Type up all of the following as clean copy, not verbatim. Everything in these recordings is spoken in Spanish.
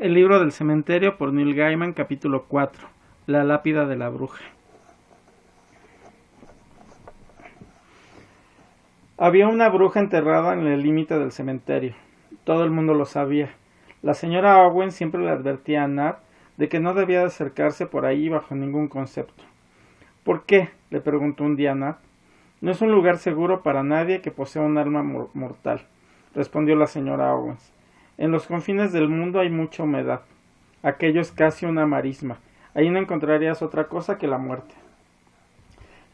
El libro del cementerio por Neil Gaiman, capítulo 4. La lápida de la bruja. Había una bruja enterrada en el límite del cementerio. Todo el mundo lo sabía. La señora Owen siempre le advertía a Nat de que no debía de acercarse por ahí bajo ningún concepto. ¿Por qué?, le preguntó un día Nat. No es un lugar seguro para nadie que posea un arma mortal, respondió la señora Owens. En los confines del mundo hay mucha humedad. Aquello es casi una marisma. Ahí no encontrarías otra cosa que la muerte.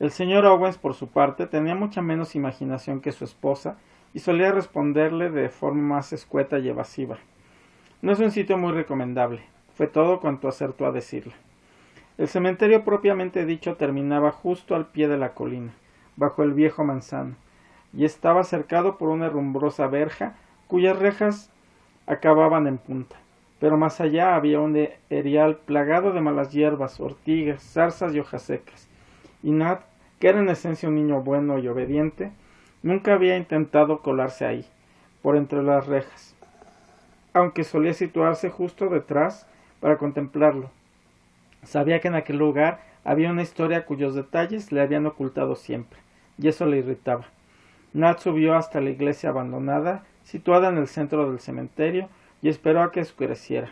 El señor Owens, por su parte, tenía mucha menos imaginación que su esposa y solía responderle de forma más escueta y evasiva. No es un sitio muy recomendable, fue todo cuanto acertó a decirle. El cementerio propiamente dicho terminaba justo al pie de la colina, bajo el viejo manzano, y estaba cercado por una herrumbrosa verja cuyas rejas acababan en punta, pero más allá había un erial plagado de malas hierbas, ortigas, zarzas y hojas secas, y Nat, que era en esencia un niño bueno y obediente, nunca había intentado colarse ahí, por entre las rejas, aunque solía situarse justo detrás para contemplarlo. Sabía que en aquel lugar había una historia cuyos detalles le habían ocultado siempre, y eso le irritaba. Nat subió hasta la iglesia abandonada, situada en el centro del cementerio, y esperó a que oscureciera.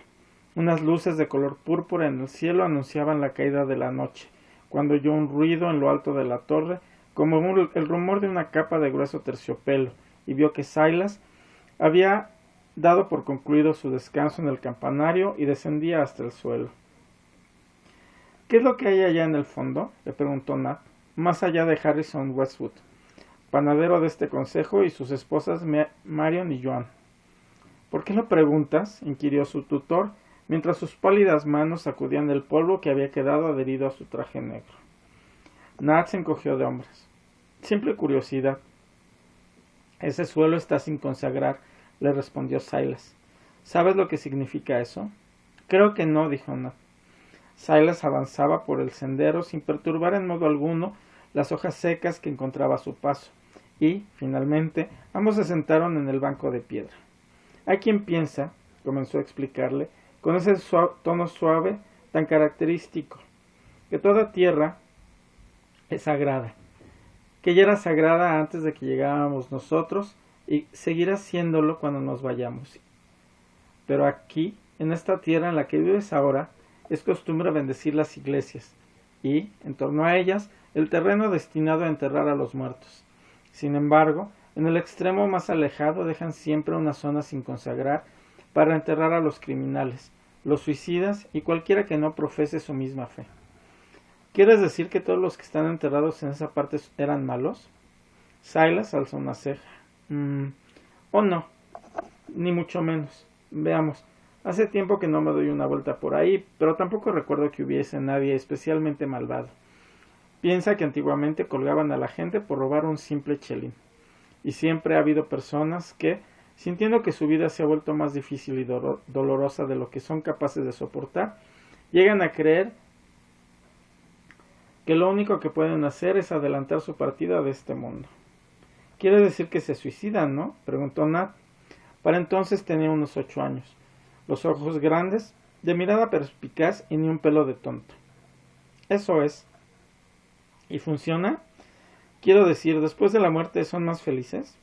Unas luces de color púrpura en el cielo anunciaban la caída de la noche, cuando oyó un ruido en lo alto de la torre, como el rumor de una capa de grueso terciopelo, y vio que Silas había dado por concluido su descanso en el campanario y descendía hasta el suelo. ¿Qué es lo que hay allá en el fondo?, le preguntó Nat, más allá de Harrison Westwood, panadero de este consejo, y sus esposas Marion y Joan. ¿Por qué lo preguntas?, inquirió su tutor, mientras sus pálidas manos sacudían el polvo que había quedado adherido a su traje negro. Nat se encogió de hombros. Simple curiosidad. Ese suelo está sin consagrar, le respondió Silas. ¿Sabes lo que significa eso? Creo que no, dijo Nat. Silas avanzaba por el sendero sin perturbar en modo alguno las hojas secas que encontraba a su paso, y, finalmente, ambos se sentaron en el banco de piedra. Hay quien piensa, comenzó a explicarle, con ese tono suave tan característico, que toda tierra es sagrada, que ya era sagrada antes de que llegáramos nosotros y seguirá siéndolo cuando nos vayamos. Pero aquí, en esta tierra en la que vives ahora, es costumbre bendecir las iglesias y, en torno a ellas, el terreno destinado a enterrar a los muertos. Sin embargo, en el extremo más alejado dejan siempre una zona sin consagrar para enterrar a los criminales, los suicidas y cualquiera que no profese su misma fe. ¿Quieres decir que todos los que están enterrados en esa parte eran malos? Silas alzó una ceja. Oh no, ni mucho menos. Veamos, hace tiempo que no me doy una vuelta por ahí, pero tampoco recuerdo que hubiese nadie especialmente malvado. Piensa que antiguamente colgaban a la gente por robar un simple chelín. Y siempre ha habido personas que, sintiendo que su vida se ha vuelto más difícil y dolorosa de lo que son capaces de soportar, llegan a creer que lo único que pueden hacer es adelantar su partida de este mundo. ¿Quiere decir que se suicidan, no?, preguntó Nat. Para entonces tenía unos 8 años, los ojos grandes, de mirada perspicaz y ni un pelo de tonto. Eso es. ¿Y funciona? Quiero decir, ¿después de la muerte son más felices?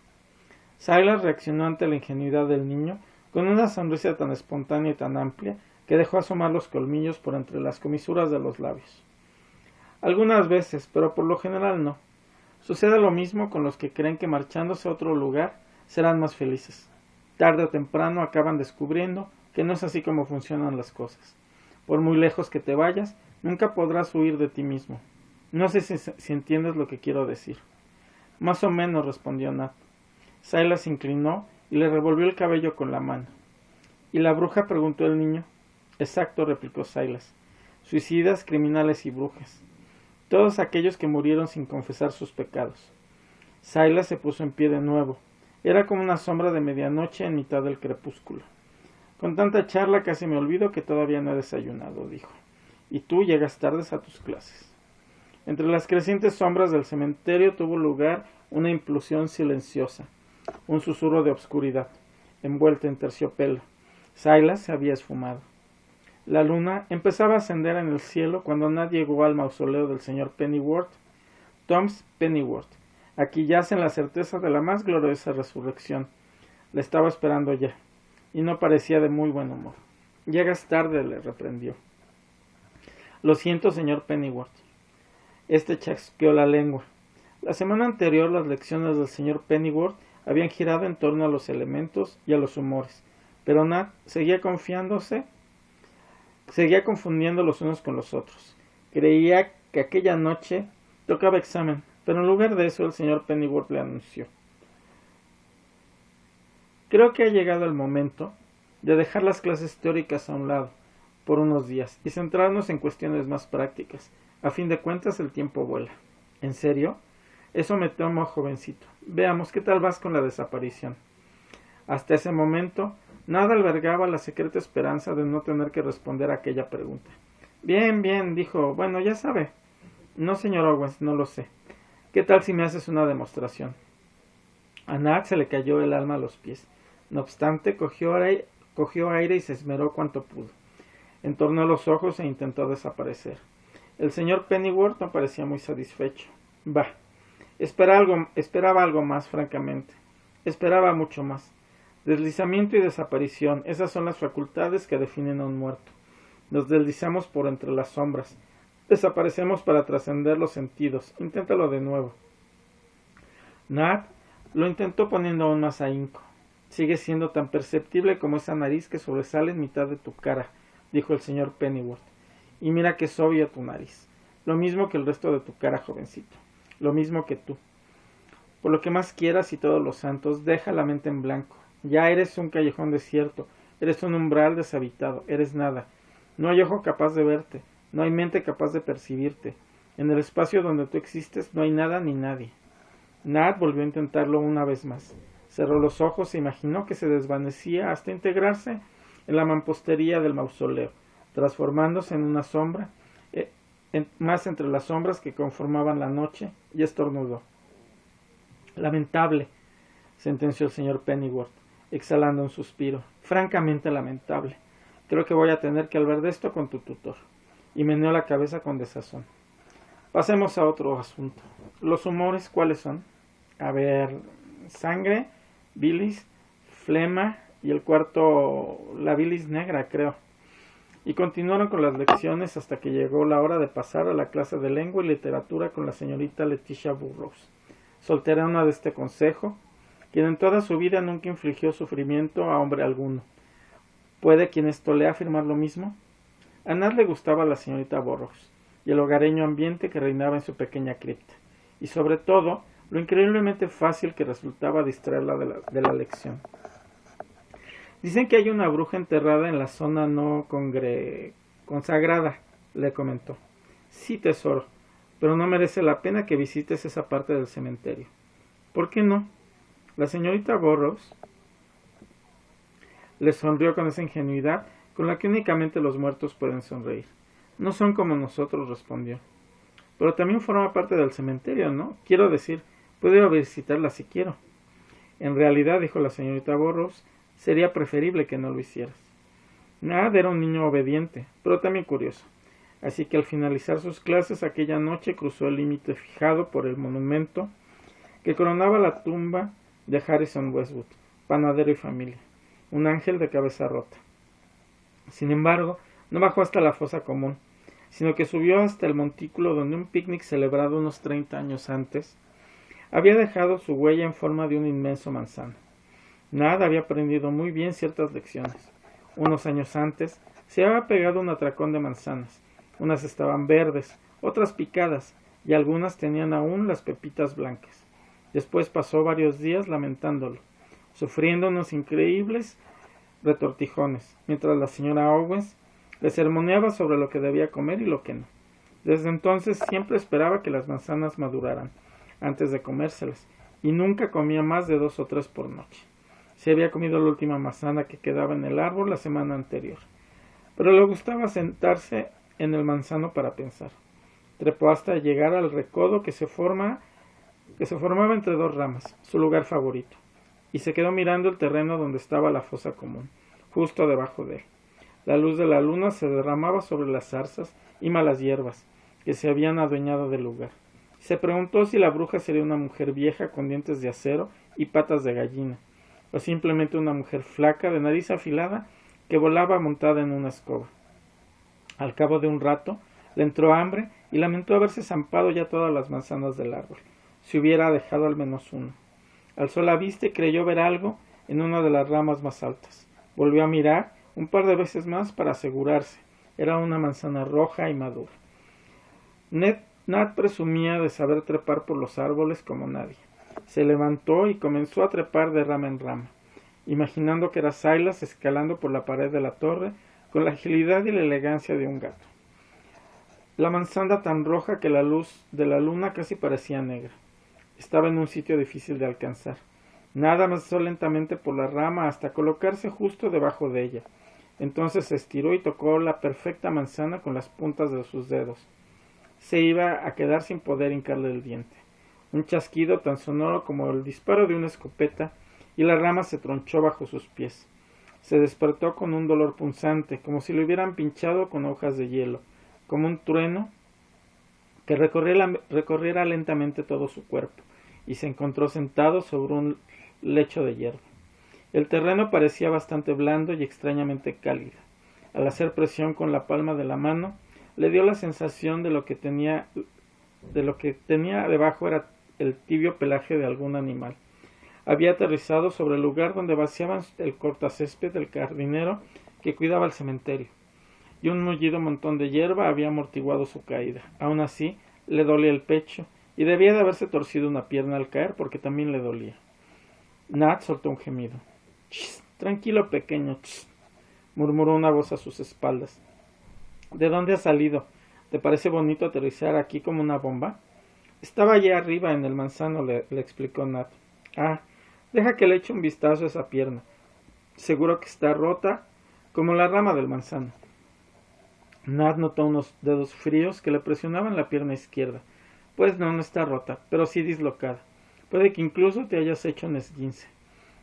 Silas reaccionó ante la ingenuidad del niño con una sonrisa tan espontánea y tan amplia que dejó asomar los colmillos por entre las comisuras de los labios. Algunas veces, pero por lo general no. Sucede lo mismo con los que creen que marchándose a otro lugar serán más felices. Tarde o temprano acaban descubriendo que no es así como funcionan las cosas. Por muy lejos que te vayas, nunca podrás huir de ti mismo. No sé si entiendes lo que quiero decir. Más o menos, respondió Nat. Silas se inclinó y le revolvió el cabello con la mano. ¿Y la bruja?, preguntó el niño. Exacto, replicó Silas. Suicidas, criminales y brujas. Todos aquellos que murieron sin confesar sus pecados. Silas se puso en pie de nuevo. Era como una sombra de medianoche en mitad del crepúsculo. Con tanta charla casi me olvido que todavía no he desayunado, dijo. Y tú llegas tardes a tus clases. Entre las crecientes sombras del cementerio tuvo lugar una implosión silenciosa, un susurro de obscuridad, envuelta en terciopelo. Silas se había esfumado. La luna empezaba a ascender en el cielo cuando Nat llegó al mausoleo del señor Pennyworth. Tom's Pennyworth. Aquí yace en la certeza de la más gloriosa resurrección. Le estaba esperando ya, y no parecía de muy buen humor. Llegas tarde, le reprendió. Lo siento, señor Pennyworth. Este chasqueó la lengua. La semana anterior las lecciones del señor Pennyworth habían girado en torno a los elementos y a los humores, pero Nat seguía confundiendo los unos con los otros. Creía que aquella noche tocaba examen, pero en lugar de eso el señor Pennyworth le anunció: creo que ha llegado el momento de dejar las clases teóricas a un lado por unos días y centrarnos en cuestiones más prácticas. A fin de cuentas el tiempo vuela. ¿En serio? Eso me temo, jovencito. Veamos, ¿qué tal vas con la desaparición? Hasta ese momento, nada albergaba la secreta esperanza de no tener que responder a aquella pregunta. Bien, bien, dijo. Bueno, ya sabe. No, señor Owens, no lo sé. ¿Qué tal si me haces una demostración? A Nat se le cayó el alma a los pies. No obstante, cogió aire y se esmeró cuanto pudo. Entornó los ojos e intentó desaparecer. El señor Pennyworth no parecía muy satisfecho. Bah, esperaba algo más, francamente. Esperaba mucho más. Deslizamiento y desaparición, esas son las facultades que definen a un muerto. Nos deslizamos por entre las sombras. Desaparecemos para trascender los sentidos. Inténtalo de nuevo. Nat lo intentó poniendo aún más ahínco. Sigue siendo tan perceptible como esa nariz que sobresale en mitad de tu cara, dijo el señor Pennyworth. Y mira que es obvia tu nariz. Lo mismo que el resto de tu cara, jovencito. Lo mismo que tú. Por lo que más quieras y todos los santos, deja la mente en blanco. Ya eres un callejón desierto. Eres un umbral deshabitado. Eres nada. No hay ojo capaz de verte. No hay mente capaz de percibirte. En el espacio donde tú existes no hay nada ni nadie. Nat volvió a intentarlo una vez más. Cerró los ojos e imaginó que se desvanecía hasta integrarse en la mampostería del mausoleo, transformándose en una sombra, más entre las sombras que conformaban la noche, y estornudó. Lamentable, sentenció el señor Pennyworth, exhalando un suspiro. Francamente lamentable. Creo que voy a tener que hablar de esto con tu tutor. Y meneó la cabeza con desazón. Pasemos a otro asunto. ¿Los humores cuáles son? A ver, sangre, bilis, flema y el cuarto, la bilis negra, creo. Y continuaron con las lecciones hasta que llegó la hora de pasar a la clase de lengua y literatura con la señorita Leticia Burrows, solterona de este consejo, quien en toda su vida nunca infligió sufrimiento a hombre alguno. ¿Puede quien esto lea afirmar lo mismo? A Nat le gustaba la señorita Burrows y el hogareño ambiente que reinaba en su pequeña cripta, y sobre todo lo increíblemente fácil que resultaba distraerla de la lección. Dicen que hay una bruja enterrada en la zona no consagrada, le comentó. Sí, tesoro, pero no merece la pena que visites esa parte del cementerio. ¿Por qué no? La señorita Burrows le sonrió con esa ingenuidad con la que únicamente los muertos pueden sonreír. No son como nosotros, respondió. Pero también forma parte del cementerio, ¿no? Quiero decir, puedo ir a visitarla si quiero. En realidad, dijo la señorita Burrows, sería preferible que no lo hicieras. Nat era un niño obediente, pero también curioso. Así que al finalizar sus clases aquella noche cruzó el límite fijado por el monumento que coronaba la tumba de Harrison Westwood, panadero y familia, un ángel de cabeza rota. Sin embargo, no bajó hasta la fosa común, sino que subió hasta el montículo donde un picnic celebrado unos 30 años antes había dejado su huella en forma de un inmenso manzano. Nat había aprendido muy bien ciertas lecciones. Unos años antes se había pegado un atracón de manzanas. Unas estaban verdes, otras picadas, y algunas tenían aún las pepitas blancas. Después pasó varios días lamentándolo, sufriendo unos increíbles retortijones, mientras la señora Owens le sermoneaba sobre lo que debía comer y lo que no. Desde entonces siempre esperaba que las manzanas maduraran antes de comérselas, y nunca comía más de 2 o 3 por noche. Se había comido la última manzana que quedaba en el árbol la semana anterior, pero le gustaba sentarse en el manzano para pensar. Trepó hasta llegar al recodo que se formaba entre 2 ramas, su lugar favorito, y se quedó mirando el terreno donde estaba la fosa común, justo debajo de él. La luz de la luna se derramaba sobre las zarzas y malas hierbas que se habían adueñado del lugar. Se preguntó si la bruja sería una mujer vieja con dientes de acero y patas de gallina, o simplemente una mujer flaca de nariz afilada que volaba montada en una escoba. Al cabo de un rato le entró hambre y lamentó haberse zampado ya todas las manzanas del árbol. Si hubiera dejado al menos una. Alzó la vista y creyó ver algo en una de las ramas más altas. Volvió a mirar un par de veces más para asegurarse. Era una manzana roja y madura. Nat presumía de saber trepar por los árboles como nadie. Se levantó y comenzó a trepar de rama en rama, imaginando que era Silas escalando por la pared de la torre con la agilidad y la elegancia de un gato. La manzana tan roja que la luz de la luna casi parecía negra. Estaba en un sitio difícil de alcanzar. Nada avanzó lentamente por la rama hasta colocarse justo debajo de ella. Entonces se estiró y tocó la perfecta manzana con las puntas de sus dedos. Se iba a quedar sin poder hincarle el diente. Un chasquido tan sonoro como el disparo de una escopeta y la rama se tronchó bajo sus pies. Se despertó con un dolor punzante, como si le hubieran pinchado con hojas de hielo, como un trueno que recorriera lentamente todo su cuerpo, y se encontró sentado sobre un lecho de hierba. El terreno parecía bastante blando y extrañamente cálido. Al hacer presión con la palma de la mano, le dio la sensación de lo que tenía debajo era el tibio pelaje de algún animal. Había aterrizado sobre el lugar donde vaciaban el cortacésped del jardinero que cuidaba el cementerio, y un mullido montón de hierba había amortiguado su caída. Aún así, le dolía el pecho, y debía de haberse torcido una pierna al caer porque también le dolía. Nat soltó un gemido. Tranquilo, pequeño, murmuró una voz a sus espaldas. ¿De dónde has salido? ¿Te parece bonito aterrizar aquí como una bomba? Estaba allá arriba en el manzano, le explicó Nat. Ah, deja que le eche un vistazo a esa pierna. Seguro que está rota como la rama del manzano. Nat notó unos dedos fríos que le presionaban la pierna izquierda. Pues no está rota, pero sí dislocada. Puede que incluso te hayas hecho un esguince.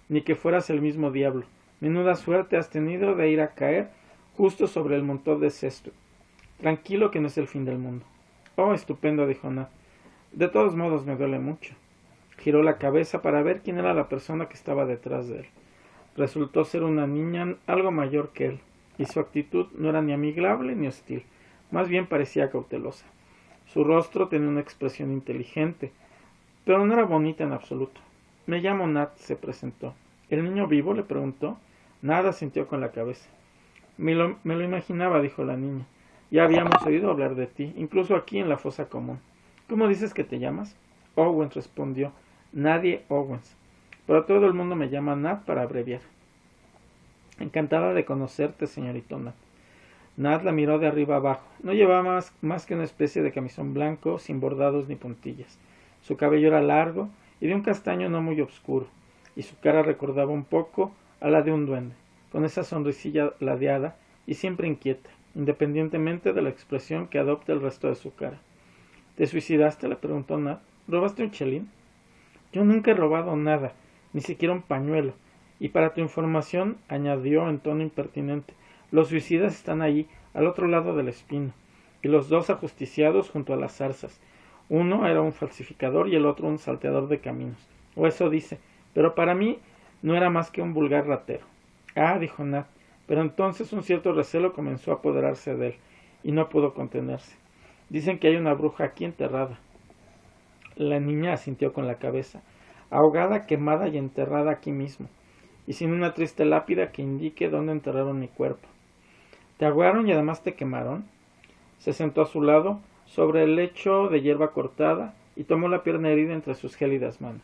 Ni que fueras el mismo diablo. Menuda suerte has tenido de ir a caer justo sobre el montón de césped. Tranquilo que no es el fin del mundo. Oh, estupendo, dijo Nat. De todos modos me duele mucho. Giró la cabeza para ver quién era la persona que estaba detrás de él. Resultó ser una niña algo mayor que él, y su actitud no era ni amigable ni hostil, más bien parecía cautelosa. Su rostro tenía una expresión inteligente, pero no era bonita en absoluto. Me llamo Nat, se presentó. ¿El niño vivo?, le preguntó. Nada, sintió con la cabeza. Me lo imaginaba, dijo la niña. Ya habíamos oído hablar de ti, incluso aquí en la fosa común. ¿Cómo dices que te llamas? Owens, respondió. Nadie Owens. Pero todo el mundo me llama Nat para abreviar. Encantada de conocerte, señorito Nat. Nat la miró de arriba abajo. No llevaba más que una especie de camisón blanco, sin bordados ni puntillas. Su cabello era largo y de un castaño no muy oscuro, y su cara recordaba un poco a la de un duende, con esa sonrisilla ladeada y siempre inquieta, independientemente de la expresión que adopta el resto de su cara. ¿Te suicidaste?, le preguntó Nat. ¿Robaste un chelín? Yo nunca he robado nada, ni siquiera un pañuelo. Y para tu información, añadió en tono impertinente, los suicidas están allí, al otro lado del espino, y los dos ajusticiados junto a las zarzas. Uno era un falsificador y el otro un salteador de caminos. O eso dice, pero para mí no era más que un vulgar ratero. Ah, dijo Nat, pero entonces un cierto recelo comenzó a apoderarse de él, y no pudo contenerse. Dicen que hay una bruja aquí enterrada. La niña asintió con la cabeza, ahogada, quemada y enterrada aquí mismo, y sin una triste lápida que indique dónde enterraron mi cuerpo. ¿Te ahogaron y además te quemaron? Se sentó a su lado, sobre el lecho de hierba cortada, y tomó la pierna herida entre sus gélidas manos.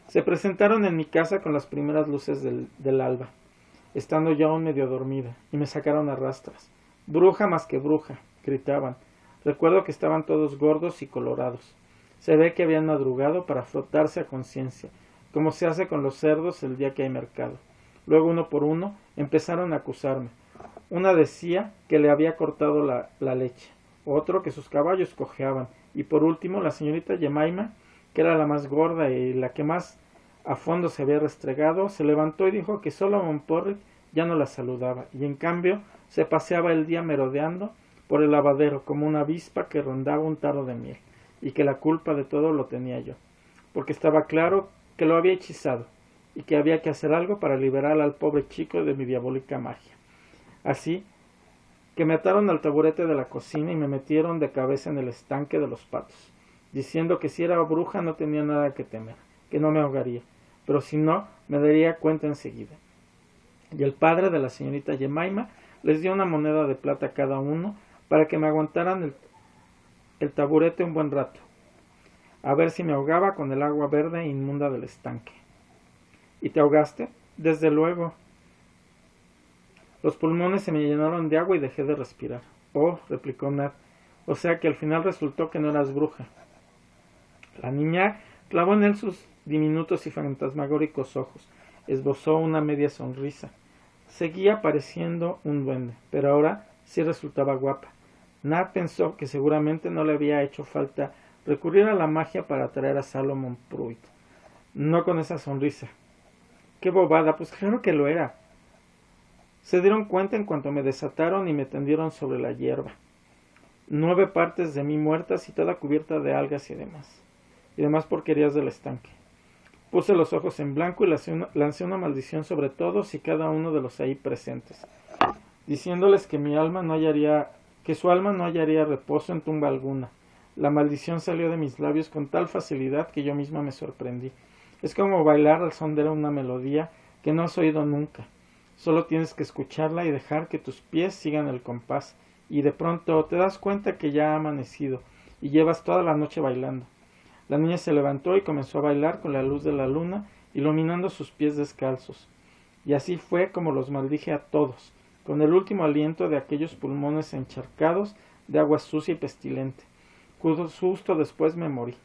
Se presentaron en mi casa con las primeras luces del alba, estando ya aún medio dormida, y me sacaron a rastras. Bruja más que bruja, gritaban. Recuerdo que estaban todos gordos y colorados. Se ve que habían madrugado para frotarse a conciencia, como se hace con los cerdos el día que hay mercado. Luego, uno por uno, empezaron a acusarme. Una decía que le había cortado la leche, otro que sus caballos cojeaban, y por último la señorita Jemima, que era la más gorda y la que más a fondo se había restregado, se levantó y dijo que Solomon Porritt ya no la saludaba, y en cambio se paseaba el día merodeando por el lavadero como una avispa que rondaba un tarro de miel, y que la culpa de todo lo tenía yo, porque estaba claro que lo había hechizado, y que había que hacer algo para liberar al pobre chico de mi diabólica magia. Así que me ataron al taburete de la cocina y me metieron de cabeza en el estanque de los patos, diciendo que si era bruja no tenía nada que temer, que no me ahogaría, pero si no, me daría cuenta enseguida. Y el padre de la señorita Jemima les dio una moneda de plata a cada uno para que me aguantaran el taburete un buen rato, a ver si me ahogaba con el agua verde e inmunda del estanque. ¿Y te ahogaste? Desde luego. Los pulmones se me llenaron de agua y dejé de respirar. Oh, replicó Nat, o sea que al final resultó que no eras bruja. La niña clavó en él sus diminutos y fantasmagóricos ojos, esbozó una media sonrisa. Seguía pareciendo un duende, pero ahora sí resultaba guapa. Nat pensó que seguramente no le había hecho falta recurrir a la magia para atraer a Salomon Pruitt. No con esa sonrisa. ¡Qué bobada! Pues claro que lo era. Se dieron cuenta en cuanto me desataron y me tendieron sobre la hierba. 9 partes de mí muertas y toda cubierta de algas y demás porquerías del estanque. Puse los ojos en blanco y lancé una maldición sobre todos y cada uno de los ahí presentes, diciéndoles que su alma no hallaría reposo en tumba alguna. La maldición salió de mis labios con tal facilidad que yo misma me sorprendí. Es como bailar al son de una melodía que no has oído nunca. Solo tienes que escucharla y dejar que tus pies sigan el compás, y de pronto te das cuenta que ya ha amanecido y llevas toda la noche bailando. La niña se levantó y comenzó a bailar con la luz de la luna iluminando sus pies descalzos. Y así fue como los maldije a todos, con el último aliento de aquellos pulmones encharcados de agua sucia y pestilente. Justo después me morí.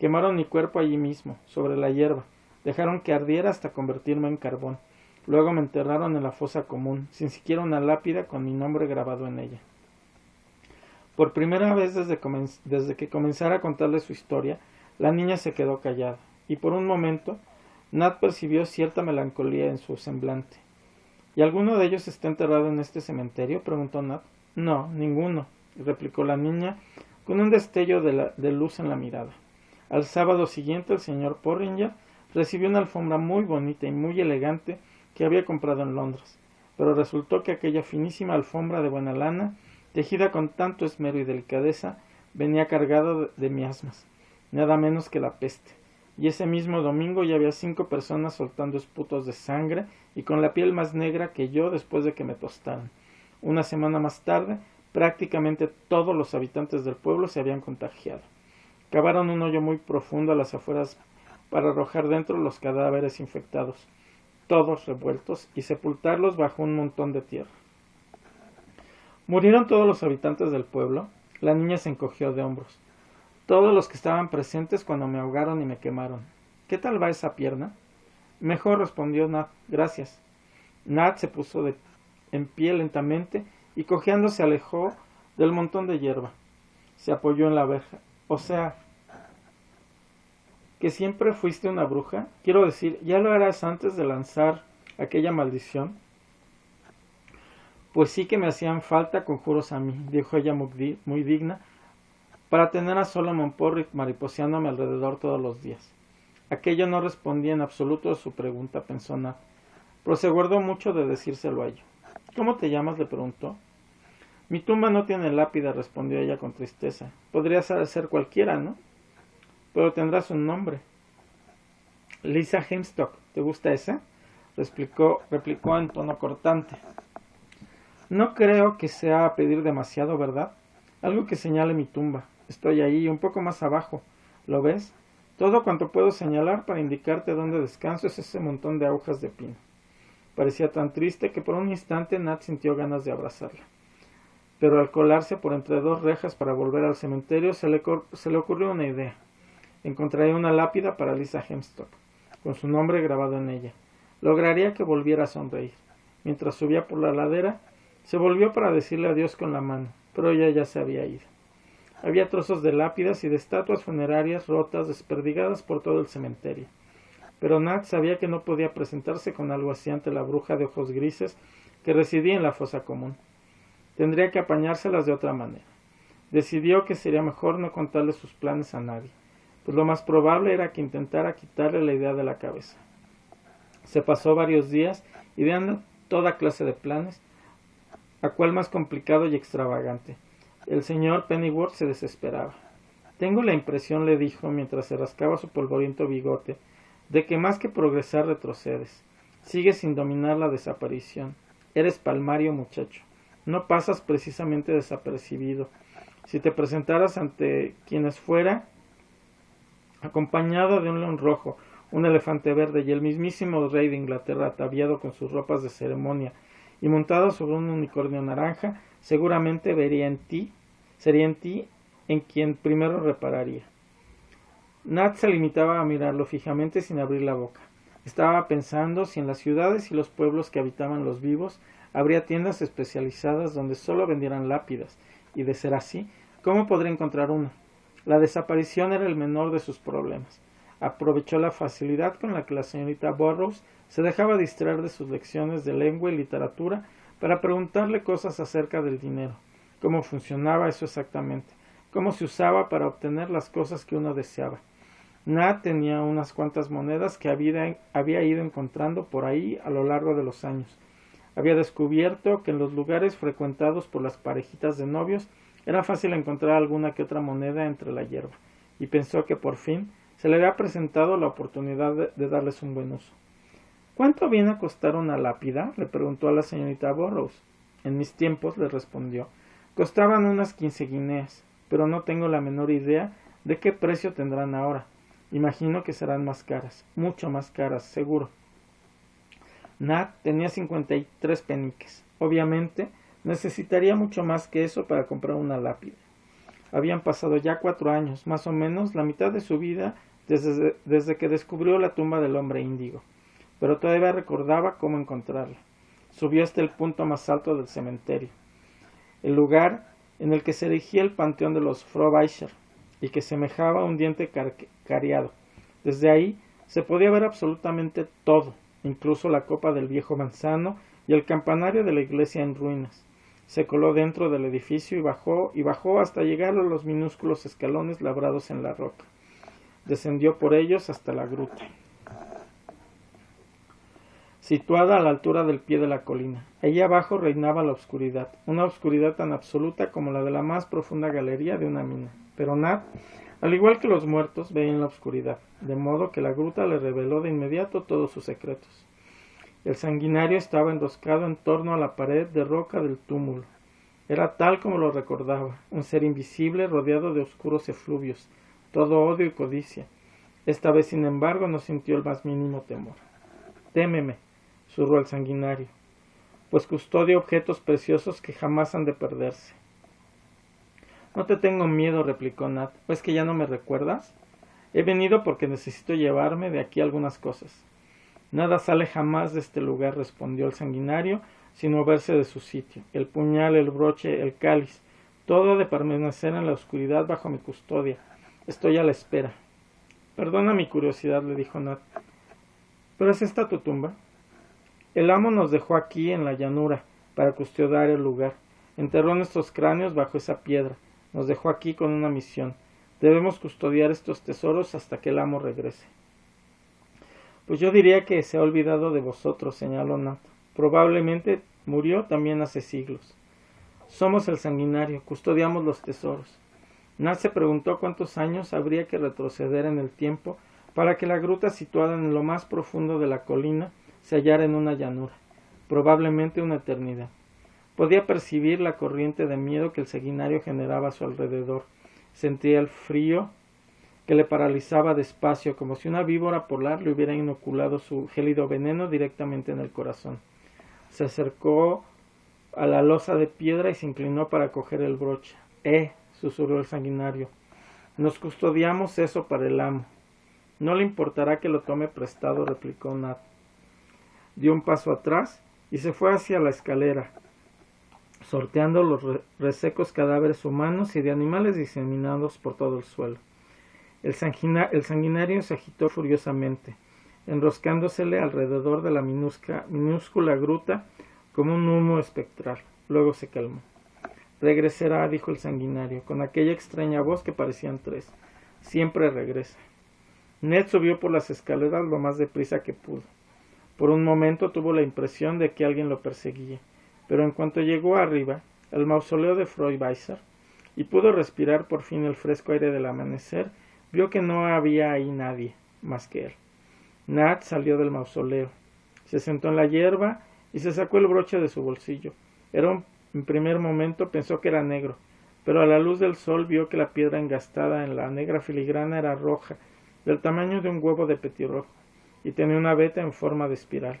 Quemaron mi cuerpo allí mismo, sobre la hierba, dejaron que ardiera hasta convertirme en carbón. Luego me enterraron en la fosa común, sin siquiera una lápida con mi nombre grabado en ella. Por primera vez desde que comenzara a contarle su historia, la niña se quedó callada, y por un momento Nat percibió cierta melancolía en su semblante. ¿Y alguno de ellos está enterrado en este cementerio?, preguntó Nat. No, ninguno, replicó la niña, con un destello de luz en la mirada. Al sábado siguiente el señor Porringer recibió una alfombra muy bonita y muy elegante que había comprado en Londres, pero resultó que aquella finísima alfombra de buena lana, tejida con tanto esmero y delicadeza, venía cargada de miasmas, nada menos que la peste, y ese mismo domingo ya había 5 personas soltando esputos de sangre y con la piel más negra que yo después de que me tostaran. Una semana más tarde, prácticamente todos los habitantes del pueblo se habían contagiado. Cavaron un hoyo muy profundo a las afueras para arrojar dentro los cadáveres infectados, todos revueltos, y sepultarlos bajo un montón de tierra. ¿Murieron todos los habitantes del pueblo? La niña se encogió de hombros. Todos los que estaban presentes cuando me ahogaron y me quemaron. ¿Qué tal va esa pierna? Mejor, respondió Nat, gracias. Nat se puso en pie lentamente y cojeando se alejó del montón de hierba. Se apoyó en la verja. O sea, que siempre fuiste una bruja. Quiero decir, ¿ya lo eras antes de lanzar aquella maldición? Pues sí que me hacían falta conjuros a mí, dijo ella muy digna, para tener a Solomon Porritt mariposeándome alrededor todos los días. Aquello no respondía en absoluto a su pregunta, pensó Nat, pero se guardó mucho de decírselo a ella. ¿Cómo te llamas?, le preguntó. Mi tumba no tiene lápida, respondió ella con tristeza. Podría ser cualquiera, ¿no? Pero tendrás un nombre. Lisa Hemstock, ¿te gusta esa? Replicó en tono cortante. No creo que sea a pedir demasiado, ¿verdad? Algo que señale mi tumba. Estoy ahí, un poco más abajo. ¿Lo ves? Todo cuanto puedo señalar para indicarte dónde descanso es ese montón de hojas de pino. Parecía tan triste que por un instante Nat sintió ganas de abrazarla. Pero al colarse por entre 2 rejas para volver al cementerio se le ocurrió una idea. Encontraría una lápida para Lisa Hemstock, con su nombre grabado en ella. Lograría que volviera a sonreír. Mientras subía por la ladera, se volvió para decirle adiós con la mano, pero ella ya se había ido. Había trozos de lápidas y de estatuas funerarias rotas, desperdigadas por todo el cementerio. pero Nat sabía que no podía presentarse con algo así ante la bruja de ojos grises que residía en la fosa común. Tendría que apañárselas de otra manera. Decidió que sería mejor no contarle sus planes a nadie, pues lo más probable era que intentara quitarle la idea de la cabeza. Se pasó varios días ideando toda clase de planes, a cuál más complicado y extravagante. El señor Pennyworth se desesperaba. Tengo la impresión, le dijo mientras se rascaba su polvoriento bigote, de que más que progresar retrocedes. Sigues sin dominar la desaparición. Eres palmario, muchacho. No pasas precisamente desapercibido. Si te presentaras ante quienes fuera, acompañado de un león rojo, un elefante verde y el mismísimo rey de Inglaterra ataviado con sus ropas de ceremonia y montado sobre un unicornio naranja, seguramente sería en ti en quien primero repararía. Nat se limitaba a mirarlo fijamente sin abrir la boca. Estaba pensando si en las ciudades y los pueblos que habitaban los vivos habría tiendas especializadas donde solo vendieran lápidas, y de ser así, ¿cómo podría encontrar una? La desaparición era el menor de sus problemas. Aprovechó la facilidad con la que la señorita Burroughs se dejaba distraer de sus lecciones de lengua y literatura para preguntarle cosas acerca del dinero, cómo funcionaba eso exactamente, cómo se usaba para obtener las cosas que uno deseaba. Nat tenía unas cuantas monedas que había ido encontrando por ahí a lo largo de los años. Había descubierto que en los lugares frecuentados por las parejitas de novios era fácil encontrar alguna que otra moneda entre la hierba, y pensó que por fin se le había presentado la oportunidad de darles un buen uso. ¿Cuánto viene a costar una lápida?, le preguntó a la señorita Burroughs. En mis tiempos, le respondió, costaban unas 15 guineas, pero no tengo la menor idea de qué precio tendrán ahora. Imagino que serán más caras, mucho más caras, seguro. Nat tenía 53 peniques. Obviamente, necesitaría mucho más que eso para comprar una lápida. Habían pasado ya 4 años, más o menos la mitad de su vida desde que descubrió la tumba del hombre índigo, pero todavía recordaba cómo encontrarla. Subió hasta el punto más alto del cementerio, el lugar en el que se erigía el panteón de los Frobisher, y que semejaba un diente cariado. Desde ahí se podía ver absolutamente todo, incluso la copa del viejo manzano y el campanario de la iglesia en ruinas. Se coló dentro del edificio y bajó hasta llegar a los minúsculos escalones labrados en la roca. Descendió por ellos hasta la gruta, situada a la altura del pie de la colina. Allí abajo reinaba la oscuridad, una oscuridad tan absoluta como la de la más profunda galería de una mina. Pero Nat, al igual que los muertos, veía en la oscuridad, de modo que la gruta le reveló de inmediato todos sus secretos. El sanguinario estaba enroscado en torno a la pared de roca del túmulo. Era tal como lo recordaba, un ser invisible rodeado de oscuros efluvios, todo odio y codicia. Esta vez, sin embargo, no sintió el más mínimo temor. «Témeme», zurró el sanguinario, «pues custodio objetos preciosos que jamás han de perderse». «No te tengo miedo», replicó Nat. «¿O es que ya no me recuerdas? He venido porque necesito llevarme de aquí algunas cosas». «Nada sale jamás de este lugar», respondió el sanguinario, sin moverse de su sitio. «El puñal, el broche, el cáliz, todo ha de permanecer en la oscuridad bajo mi custodia. Estoy a la espera». «Perdona mi curiosidad», le dijo Nat, «¿pero es esta tu tumba?» «El amo nos dejó aquí en la llanura para custodiar el lugar. Enterró nuestros cráneos bajo esa piedra. Nos dejó aquí con una misión. Debemos custodiar estos tesoros hasta que el amo regrese». «Pues yo diría que se ha olvidado de vosotros», señaló Nat. «Probablemente murió también hace siglos». «Somos el sanguinario, custodiamos los tesoros». Nat se preguntó cuántos años habría que retroceder en el tiempo para que la gruta situada en lo más profundo de la colina se hallara en una llanura, probablemente una eternidad. Podía percibir la corriente de miedo que el sanguinario generaba a su alrededor. Sentía el frío que le paralizaba despacio, como si una víbora polar le hubiera inoculado su gélido veneno directamente en el corazón. Se acercó a la losa de piedra y se inclinó para coger el broche. Susurró el sanguinario. «Nos custodiamos eso para el amo». «No le importará que lo tome prestado», replicó Nat. Dio un paso atrás y se fue hacia la escalera, sorteando los resecos cadáveres humanos y de animales diseminados por todo el suelo. El sanguinario se agitó furiosamente. enroscándosele alrededor de la minúscula gruta como un humo espectral. Luego se calmó. Regresará, dijo el sanguinario, con aquella extraña voz que parecían tres. Siempre regresa. Ned subió por las escaleras lo más deprisa que pudo. Por un momento tuvo la impresión de que alguien lo perseguía, pero en cuanto llegó arriba, al mausoleo de Frobisher, y pudo respirar por fin el fresco aire del amanecer, vio que no había ahí nadie más que él. Ned salió del mausoleo, se sentó en la hierba y se sacó el broche de su bolsillo. En primer momento pensó que era negro, pero a la luz del sol vio que la piedra engastada en la negra filigrana era roja, del tamaño de un huevo de petirrojo, y tenía una veta en forma de espiral.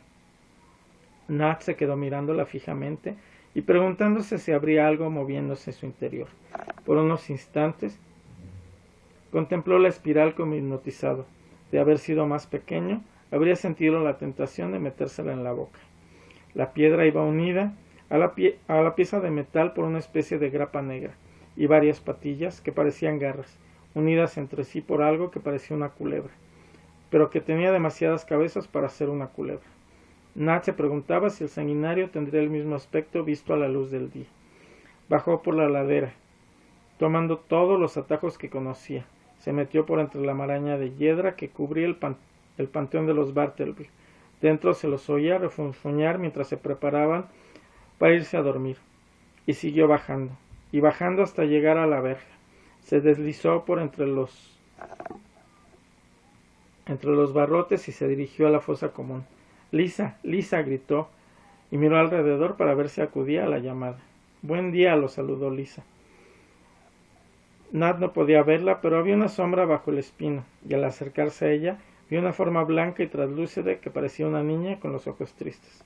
Ned se quedó mirándola fijamente y preguntándose si habría algo moviéndose en su interior. Por unos instantes contempló la espiral como hipnotizado. De haber sido más pequeño, habría sentido la tentación de metérsela en la boca. La piedra iba unida a la pieza de metal por una especie de grapa negra y varias patillas que parecían garras, unidas entre sí por algo que parecía una culebra, pero que tenía demasiadas cabezas para ser una culebra. Ned se preguntaba si el sanguinario tendría el mismo aspecto visto a la luz del día. Bajó por la ladera, tomando todos los atajos que conocía. Se metió por entre la maraña de hiedra que cubría el panteón de los Bartleby. Dentro se los oía refunfuñar mientras se preparaban para irse a dormir. Y siguió bajando, y bajando hasta llegar a la verja. Se deslizó por entre los barrotes y se dirigió a la fosa común. «Lisa, Lisa», gritó, y miró alrededor para ver si acudía a la llamada. «Buen día», lo saludó Lisa. Ned no podía verla, pero había una sombra bajo el espino, y al acercarse a ella, vio una forma blanca y translúcida que parecía una niña con los ojos tristes.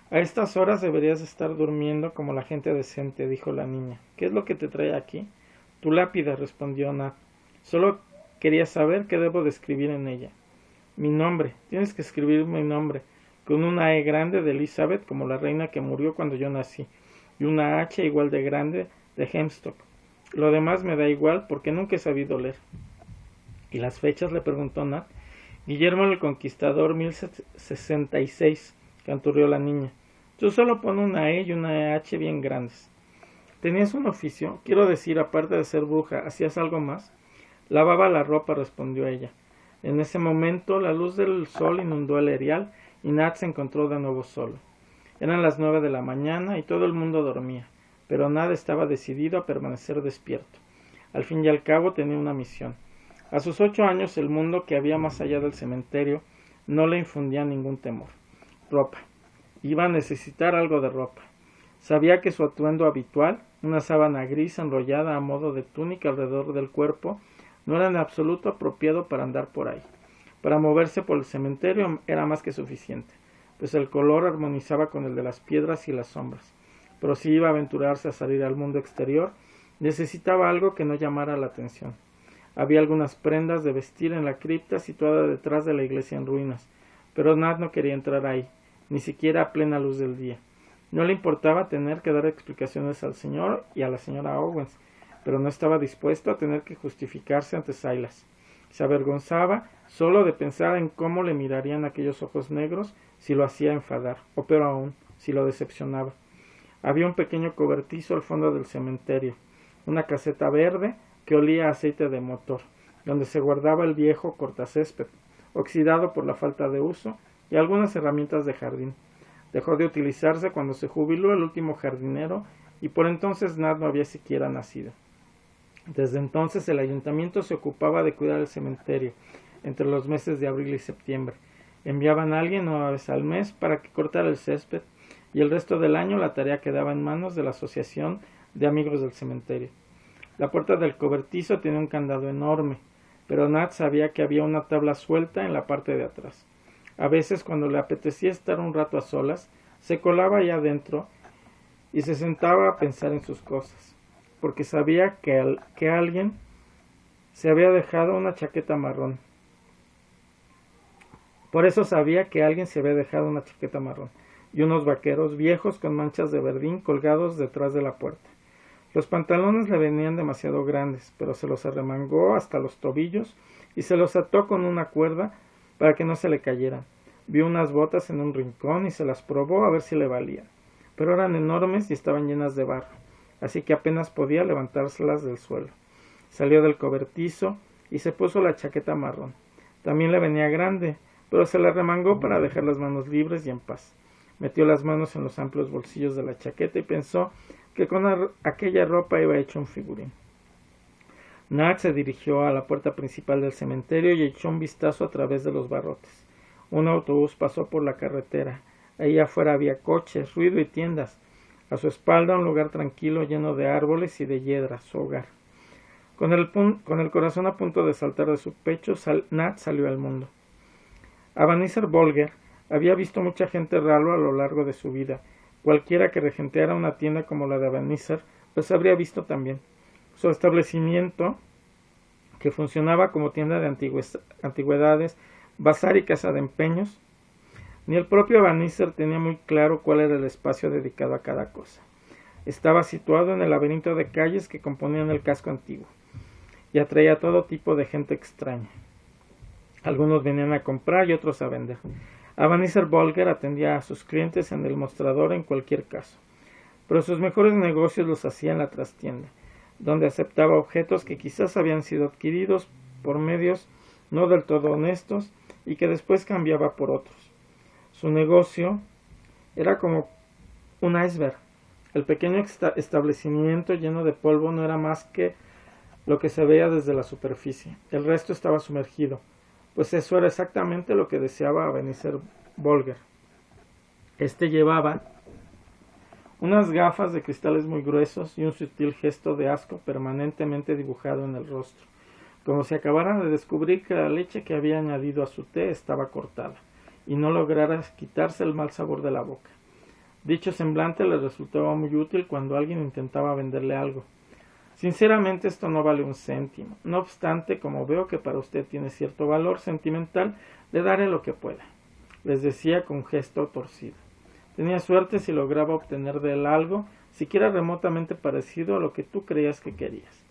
«A estas horas deberías estar durmiendo como la gente decente», dijo la niña. «¿Qué es lo que te trae aquí?» «Tu lápida», respondió Ned. «Solo quería saber qué debo de escribir en ella». «Mi nombre. Tienes que escribir mi nombre, con una E grande de Elizabeth, como la reina que murió cuando yo nací, y una H igual de grande de Hemstock. Lo demás me da igual porque nunca he sabido leer». «¿Y las fechas?», le preguntó Ned. «Guillermo el Conquistador, 1066», canturrió la niña. «Tú solo pon una E y una H bien grandes». «¿Tenías un oficio? Quiero decir, aparte de ser bruja, ¿hacías algo más?» «Lavaba la ropa», respondió ella. En ese momento la luz del sol inundó el erial y Ned se encontró de nuevo solo. Eran las 9 de la mañana y todo el mundo dormía, pero Ned estaba decidido a permanecer despierto. Al fin y al cabo tenía una misión. A sus 8 años el mundo que había más allá del cementerio no le infundía ningún temor. Ropa. Iba a necesitar algo de ropa. Sabía que su atuendo habitual, una sábana gris enrollada a modo de túnica alrededor del cuerpo, no era en absoluto apropiado para andar por ahí. Para moverse por el cementerio era más que suficiente, pues el color armonizaba con el de las piedras y las sombras. Pero si iba a aventurarse a salir al mundo exterior, necesitaba algo que no llamara la atención. Había algunas prendas de vestir en la cripta situada detrás de la iglesia en ruinas, pero Ned no quería entrar ahí, ni siquiera a plena luz del día. No le importaba tener que dar explicaciones al señor y a la señora Owens, pero no estaba dispuesto a tener que justificarse ante Silas. Se avergonzaba solo de pensar en cómo le mirarían aquellos ojos negros si lo hacía enfadar, o peor aún, si lo decepcionaba. Había un pequeño cobertizo al fondo del cementerio, una caseta verde que olía a aceite de motor, donde se guardaba el viejo cortacésped, oxidado por la falta de uso, y algunas herramientas de jardín. Dejó de utilizarse cuando se jubiló el último jardinero, y por entonces Ned no había siquiera nacido. Desde entonces el ayuntamiento se ocupaba de cuidar el cementerio, entre los meses de abril y septiembre. Enviaban a alguien una vez al mes para que cortara el césped, y el resto del año la tarea quedaba en manos de la Asociación de Amigos del Cementerio. La puerta del cobertizo tenía un candado enorme, pero Ned sabía que había una tabla suelta en la parte de atrás. A veces, cuando le apetecía estar un rato a solas, se colaba allá adentro y se sentaba a pensar en sus cosas, porque sabía que alguien se había dejado una chaqueta marrón. Por eso sabía que alguien se había dejado una chaqueta marrón y unos vaqueros viejos con manchas de verdín colgados detrás de la puerta. Los pantalones le venían demasiado grandes, pero se los arremangó hasta los tobillos y se los ató con una cuerda para que no se le cayeran. Vio unas botas en un rincón y se las probó a ver si le valían, pero eran enormes y estaban llenas de barro, así que apenas podía levantárselas del suelo. Salió del cobertizo y se puso la chaqueta marrón. También le venía grande, pero se la remangó para dejar las manos libres y en paz. Metió las manos en los amplios bolsillos de la chaqueta y pensó que con aquella ropa iba hecho un figurín. Nat se dirigió a la puerta principal del cementerio y echó un vistazo a través de los barrotes. Un autobús pasó por la carretera. Ahí afuera había coches, ruido y tiendas. A su espalda un lugar tranquilo lleno de árboles y de hiedra, su hogar. Con el corazón a punto de saltar de su pecho, Nat salió al mundo. Ebenezer Bolger había visto mucha gente rara a lo largo de su vida. Cualquiera que regenteara una tienda como la de Ebenezer los habría visto también. Su establecimiento, que funcionaba como tienda de antigüedades, bazar y casa de empeños, ni el propio Ebenezer tenía muy claro cuál era el espacio dedicado a cada cosa. Estaba situado en el laberinto de calles que componían el casco antiguo, y atraía a todo tipo de gente extraña. Algunos venían a comprar y otros a vender. Ebenezer Bolger atendía a sus clientes en el mostrador en cualquier caso, pero sus mejores negocios los hacía en la trastienda, donde aceptaba objetos que quizás habían sido adquiridos por medios no del todo honestos y que después cambiaba por otros. Su negocio era como un iceberg. El pequeño establecimiento lleno de polvo no era más que lo que se veía desde la superficie. El resto estaba sumergido, pues eso era exactamente lo que deseaba Ebenezer Bolger. Este llevaba unas gafas de cristales muy gruesos y un sutil gesto de asco permanentemente dibujado en el rostro, como si acabara de descubrir que la leche que había añadido a su té estaba cortada, y no lograra quitarse el mal sabor de la boca. Dicho semblante le resultaba muy útil cuando alguien intentaba venderle algo. Sinceramente esto no vale un céntimo. No obstante, como veo que para usted tiene cierto valor sentimental, le daré lo que pueda, les decía con gesto torcido. Tenía suerte si lograba obtener de él algo, siquiera remotamente parecido a lo que tú creías que querías.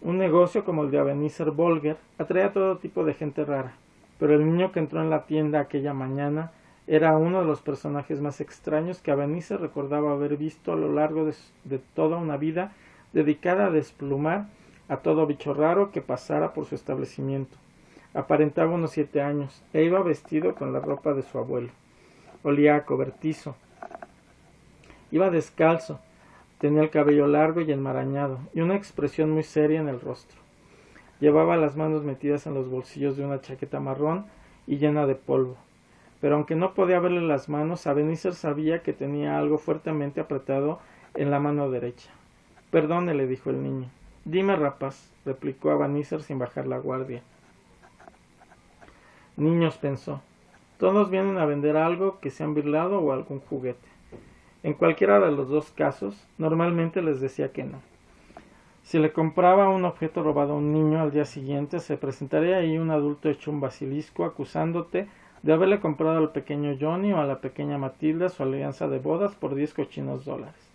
Un negocio como el de Ebenezer Bolger atraía a todo tipo de gente rara, pero el niño que entró en la tienda aquella mañana era uno de los personajes más extraños que Ebenezer recordaba haber visto a lo largo de toda una vida dedicada a desplumar a todo bicho raro que pasara por su establecimiento. Aparentaba unos 7 años e iba vestido con la ropa de su abuelo. Olía a cobertizo. Iba descalzo. Tenía el cabello largo y enmarañado, y una expresión muy seria en el rostro. Llevaba las manos metidas en los bolsillos de una chaqueta marrón y llena de polvo. Pero aunque no podía verle las manos, Ebenezer sabía que tenía algo fuertemente apretado en la mano derecha. «Perdone», le dijo el niño. «Dime, rapaz», replicó Ebenezer sin bajar la guardia. «Niños», pensó. «Todos vienen a vender algo que se han birlado o algún juguete». En cualquiera de los dos casos, normalmente les decía que no. Si le compraba un objeto robado a un niño, al día siguiente se presentaría ahí un adulto hecho un basilisco acusándote de haberle comprado al pequeño Johnny o a la pequeña Matilda su alianza de bodas por 10 cochinos dólares.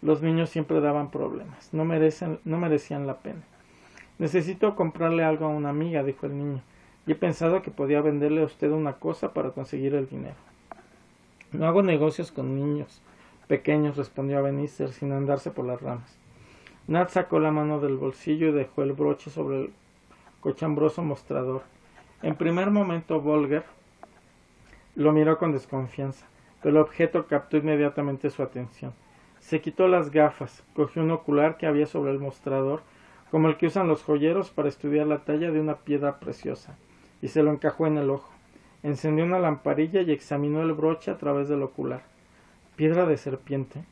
Los niños siempre daban problemas, no merecían la pena. «Necesito comprarle algo a una amiga», dijo el niño, «y he pensado que podía venderle a usted una cosa para conseguir el dinero». «No hago negocios con niños pequeños», respondió Ebenezer sin andarse por las ramas. Nat sacó la mano del bolsillo y dejó el broche sobre el cochambroso mostrador. En primer momento Bolger lo miró con desconfianza, pero el objeto captó inmediatamente su atención. Se quitó las gafas, cogió un ocular que había sobre el mostrador, como el que usan los joyeros para estudiar la talla de una piedra preciosa, y se lo encajó en el ojo. Encendió una lamparilla y examinó el broche a través del ocular. «Piedra de serpiente»,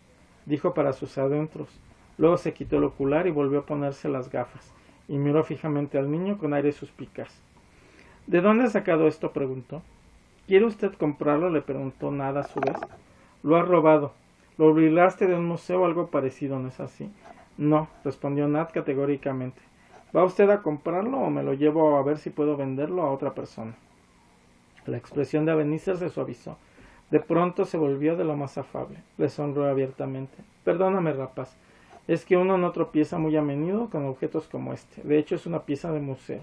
dijo para sus adentros. Luego se quitó el ocular y volvió a ponerse las gafas, y miró fijamente al niño con aire suspicaz. «¿De dónde ha sacado esto?», preguntó. «¿Quiere usted comprarlo?», le preguntó Nat a su vez. «Lo ha robado. Lo burlaste de un museo o algo parecido, ¿no es así?». «No», respondió Nat categóricamente. «¿Va usted a comprarlo o me lo llevo a ver si puedo venderlo a otra persona?». La expresión de Ebenezer se suavizó. De pronto se volvió de lo más afable. Le sonrió abiertamente. «Perdóname, rapaz. Es que uno no tropieza muy a menudo con objetos como este. De hecho, es una pieza de museo.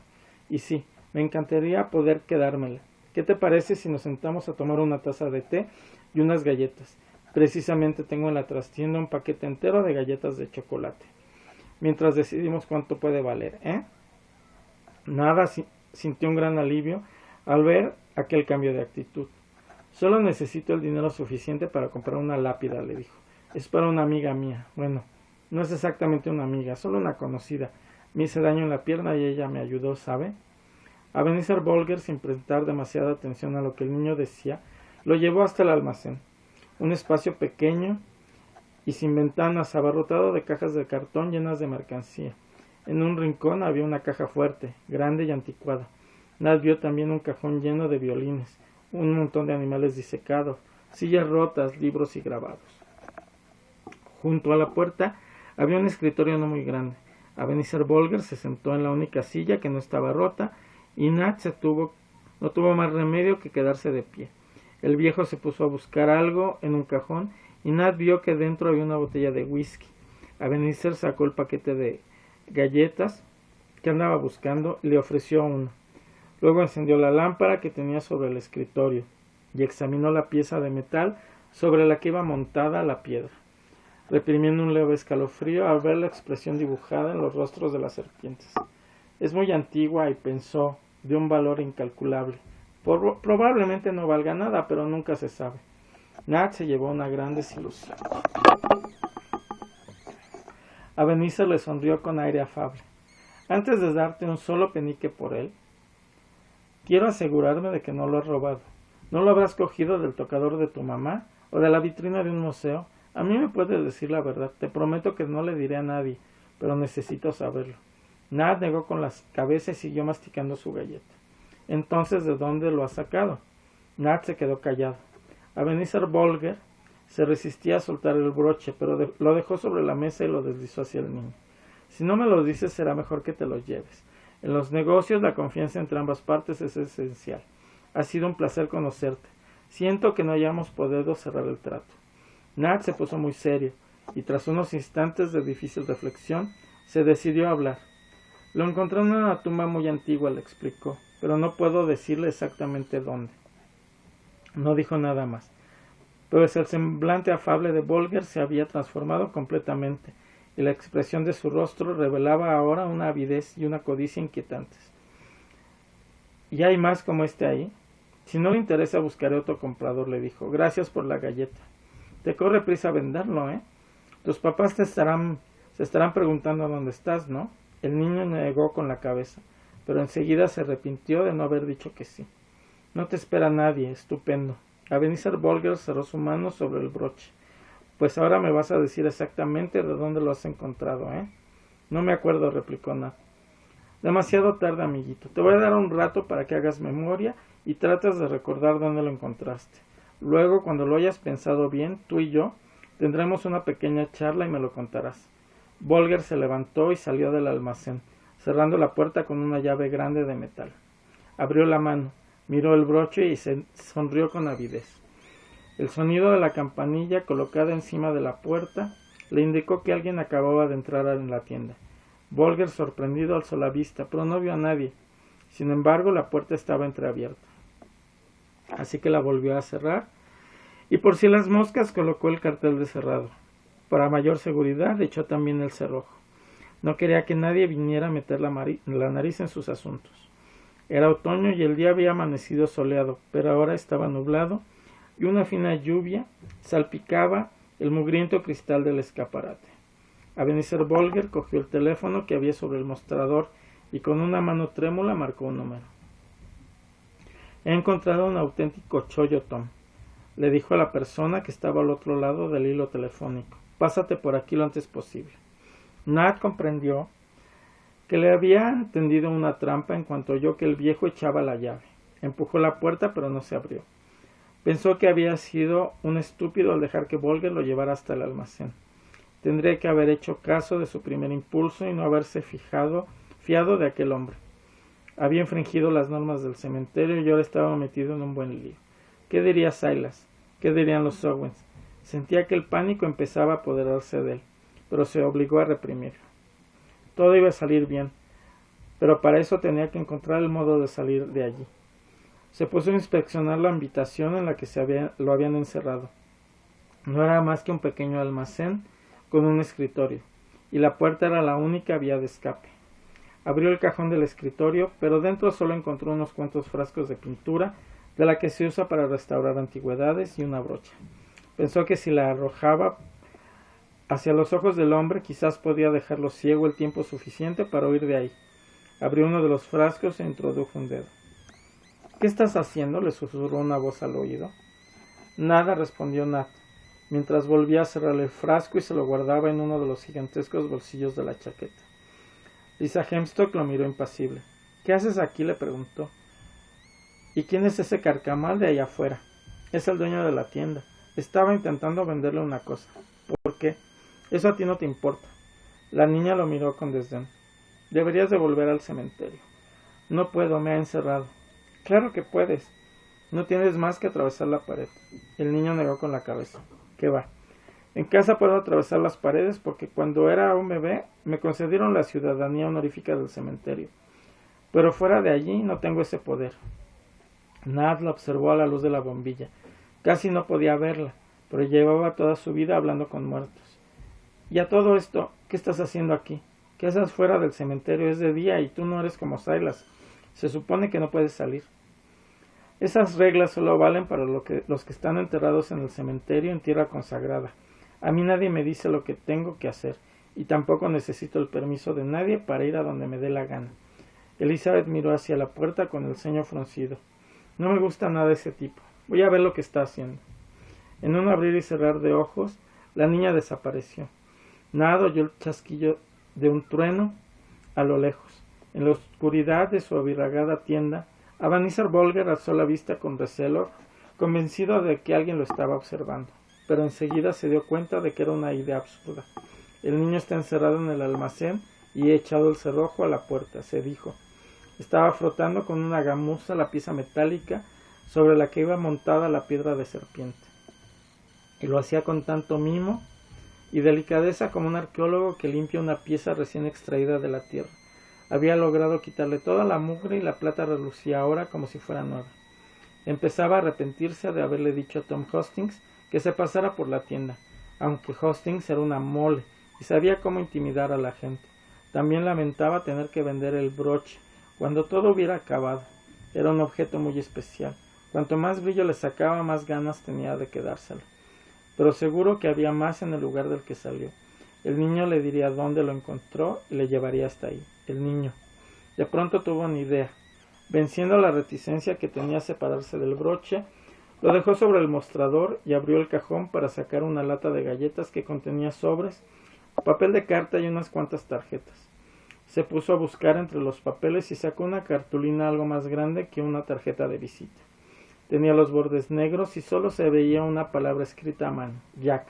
Y sí, Me encantaría poder quedármela. ¿Qué te parece si nos sentamos a tomar una taza de té y unas galletas? Precisamente tengo en la trastienda un paquete entero de galletas de chocolate. Mientras decidimos cuánto puede valer, ¿eh? Nada, sintió un gran alivio al ver aquel cambio de actitud. Solo necesito el dinero suficiente para comprar una lápida, le dijo. Es para una amiga mía. Bueno, no es exactamente una amiga, solo una conocida. Me hice daño en la pierna y ella me ayudó, ¿sabe? Ebenezer Bolger, sin prestar demasiada atención a lo que el niño decía, lo llevó hasta el almacén. Un espacio pequeño y sin ventanas, abarrotado de cajas de cartón llenas de mercancía. En un rincón había una caja fuerte, grande y anticuada. Nat vio también un cajón lleno de violines, un montón de animales disecados, sillas rotas, libros y grabados. Junto a la puerta había un escritorio no muy grande. Ebenezer Bolger se sentó en la única silla que no estaba rota y Nat no tuvo más remedio que quedarse de pie. El viejo se puso a buscar algo en un cajón y Nat vio que dentro había una botella de whisky. Ebenezer sacó el paquete de galletas que andaba buscando y le ofreció una. Luego encendió la lámpara que tenía sobre el escritorio y examinó la pieza de metal sobre la que iba montada la piedra, reprimiendo un leve escalofrío al ver la expresión dibujada en los rostros de las serpientes. Es muy antigua y pensó, de un valor incalculable. Probablemente no valga nada, pero nunca se sabe. Nat se llevó una gran desilusión. Ebenezer le sonrió con aire afable. Antes de darte un solo penique por él, quiero asegurarme de que no lo has robado. ¿No lo habrás cogido del tocador de tu mamá o de la vitrina de un museo? A mí me puedes decir la verdad. Te prometo que no le diré a nadie, pero necesito saberlo. Nat negó con la cabeza y siguió masticando su galleta. Entonces, ¿de dónde lo has sacado? Nat se quedó callado. Ebenezer Bolger se resistía a soltar el broche, pero lo dejó sobre la mesa y lo deslizó hacia el niño. Si no me lo dices, será mejor que te lo lleves. En los negocios, la confianza entre ambas partes es esencial. Ha sido un placer conocerte. Siento que no hayamos podido cerrar el trato. Nat se puso muy serio, y tras unos instantes de difícil reflexión, se decidió a hablar. Lo encontré en una tumba muy antigua, le explicó, pero no puedo decirle exactamente dónde. No dijo nada más, pues el semblante afable de Bolger se había transformado completamente, y la expresión de su rostro revelaba ahora una avidez y una codicia inquietantes. ¿Y hay más como este ahí? Si no le interesa, buscaré otro comprador, le dijo. Gracias por la galleta. Te corre prisa a venderlo, ¿eh? Tus papás se estarán preguntando dónde estás, ¿no? El niño negó con la cabeza, pero enseguida se arrepintió de no haber dicho que sí. No te espera nadie, estupendo. Ebenezer Bolger cerró su mano sobre el broche. Pues ahora me vas a decir exactamente de dónde lo has encontrado, ¿eh? No me acuerdo, replicó Nat. Demasiado tarde, amiguito. Te voy a dar un rato para que hagas memoria y trates de recordar dónde lo encontraste. Luego, cuando lo hayas pensado bien, tú y yo tendremos una pequeña charla y me lo contarás. Bolger se levantó y salió del almacén, cerrando la puerta con una llave grande de metal. Abrió la mano, miró el broche y se sonrió con avidez. El sonido de la campanilla colocada encima de la puerta le indicó que alguien acababa de entrar en la tienda. Bolger, sorprendido, alzó la vista, pero no vio a nadie. Sin embargo, la puerta estaba entreabierta. Así que la volvió a cerrar y por si las moscas colocó el cartel de cerrado. Para mayor seguridad echó también el cerrojo. No quería que nadie viniera a meter la nariz en sus asuntos. Era otoño y el día había amanecido soleado, pero ahora estaba nublado y una fina lluvia salpicaba el mugriento cristal del escaparate. Ebenezer Bolger cogió el teléfono que había sobre el mostrador y con una mano trémula marcó un número. He encontrado un auténtico chollo, Tom, le dijo a la persona que estaba al otro lado del hilo telefónico. Pásate por aquí lo antes posible. Nat comprendió que le había tendido una trampa en cuanto oyó que el viejo echaba la llave. Empujó la puerta, pero no se abrió. Pensó que había sido un estúpido al dejar que Bolger lo llevara hasta el almacén. Tendría que haber hecho caso de su primer impulso y no haberse fiado de aquel hombre. Había infringido las normas del cementerio y ahora estaba metido en un buen lío. ¿Qué diría Silas? ¿Qué dirían los Owens? Sentía que el pánico empezaba a apoderarse de él, pero se obligó a reprimirlo. Todo iba a salir bien, pero para eso tenía que encontrar el modo de salir de allí. Se puso a inspeccionar la habitación en la que lo habían encerrado. No era más que un pequeño almacén con un escritorio, y la puerta era la única vía de escape. Abrió el cajón del escritorio, pero dentro solo encontró unos cuantos frascos de pintura de la que se usa para restaurar antigüedades y una brocha. Pensó que si la arrojaba hacia los ojos del hombre, quizás podía dejarlo ciego el tiempo suficiente para huir de ahí. Abrió uno de los frascos e introdujo un dedo. —¿Qué estás haciendo? —le susurró una voz al oído. —Nada —respondió Nat, mientras volvía a cerrar el frasco y se lo guardaba en uno de los gigantescos bolsillos de la chaqueta. Lisa Hemstock lo miró impasible. —¿Qué haces aquí? —le preguntó. —¿Y quién es ese carcamal de allá afuera? —Es el dueño de la tienda. Estaba intentando venderle una cosa. —¿Por qué? Eso a ti no te importa. La niña lo miró con desdén. —Deberías de volver al cementerio. —No puedo, me ha encerrado. —Claro que puedes. No tienes más que atravesar la pared. El niño negó con la cabeza. —¿Qué va? En casa puedo atravesar las paredes porque cuando era un bebé me concedieron la ciudadanía honorífica del cementerio. Pero fuera de allí no tengo ese poder. Nat la observó a la luz de la bombilla. Casi no podía verla, pero llevaba toda su vida hablando con muertos. Y a todo esto, ¿qué estás haciendo aquí? ¿Qué haces fuera del cementerio? Es de día y tú no eres como Silas. Se supone que no puedes salir. Esas reglas solo valen para los que están enterrados en el cementerio en tierra consagrada. A mí nadie me dice lo que tengo que hacer, y tampoco necesito el permiso de nadie para ir a donde me dé la gana. Elizabeth miró hacia la puerta con el ceño fruncido. No me gusta nada ese tipo. Voy a ver lo que está haciendo. En un abrir y cerrar de ojos, la niña desapareció. Nat oyó el chasquillo de un trueno a lo lejos. En la oscuridad de su abirragada tienda, Ebenezer Bolger alzó la vista con recelo, convencido de que alguien lo estaba observando, pero enseguida se dio cuenta de que era una idea absurda. El niño está encerrado en el almacén y he echado el cerrojo a la puerta, se dijo. Estaba frotando con una gamuza la pieza metálica sobre la que iba montada la piedra de serpiente. Y lo hacía con tanto mimo y delicadeza como un arqueólogo que limpia una pieza recién extraída de la tierra. Había logrado quitarle toda la mugre y la plata relucía ahora como si fuera nueva. Empezaba a arrepentirse de haberle dicho a Tom Hastings que se pasara por la tienda, aunque Hastings era una mole y sabía cómo intimidar a la gente. También lamentaba tener que vender el broche cuando todo hubiera acabado. Era un objeto muy especial. Cuanto más brillo le sacaba, más ganas tenía de quedárselo. Pero seguro que había más en el lugar del que salió. El niño le diría dónde lo encontró y le llevaría hasta ahí. El niño. De pronto tuvo una idea. Venciendo la reticencia que tenía a separarse del broche, lo dejó sobre el mostrador y abrió el cajón para sacar una lata de galletas que contenía sobres, papel de carta y unas cuantas tarjetas. Se puso a buscar entre los papeles y sacó una cartulina algo más grande que una tarjeta de visita. Tenía los bordes negros y solo se veía una palabra escrita a mano, Jack.